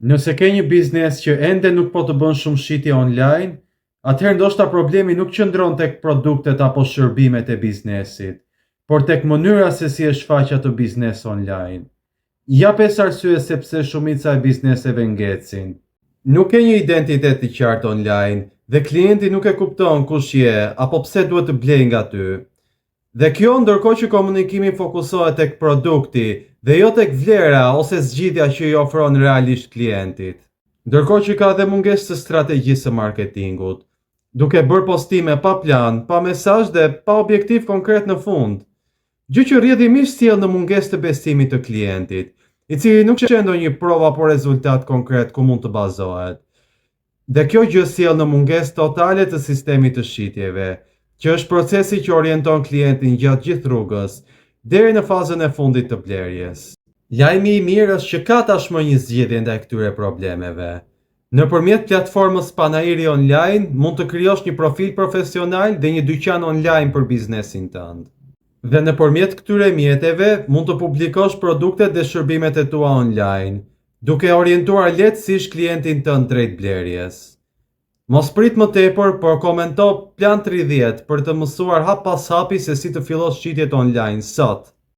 Nëse ke një biznes që ende nuk po të bën shumë shitje online, atëherë ndoshta problemi nuk qëndron tek produktet apo shërbimet e biznesit, por tek mënyra se si e shfaq atë biznes online. Ja 5 arsye sepse shumica e bizneseve ngecin. Nuk ke një identitet të qartë online dhe klienti nuk e kupton kush je apo pse duhet të blej nga ty. Dhe kjo ndërkohë që komunikimi fokusohet tek produkti dhe jo tek vlera ose zgjidhja që i ofron realisht klientit. Ndërkohë që ka dhe mungesë të strategjisë së marketingut, duke bërë postime pa plan, pa mesazh dhe pa objektiv konkret në fund. Gjë që rrjedhimisht sjell në mungesë të besimit të klientit, i cili nuk sheh ndonjë provë apo rezultat konkret ku mund të bazohet. Dhe kjo gjë sjell në mungesë totale të sistemit të shitjeve, që është procesi që orienton klientin gjatë gjithë rrugës, deri në fazën e fundit të blerjes. Lajmi i mirë është që ka tashmë një zgjidhje ndaj këtyre problemeve. Nëpërmjet platformës Panairi Online, mund të krijosh një profil profesional dhe një dyqan online për biznesin tënd. Dhe nëpërmjet këtyre mjeteve, mund të publikosh produktet dhe shërbimet e tua online, duke orientuar lehtësisht klientin tënd drejt blerjes. Mos prit më tepër, por komento Plan 30 për të mësuar hap pas hapi se si të fillosh shitjet online sot.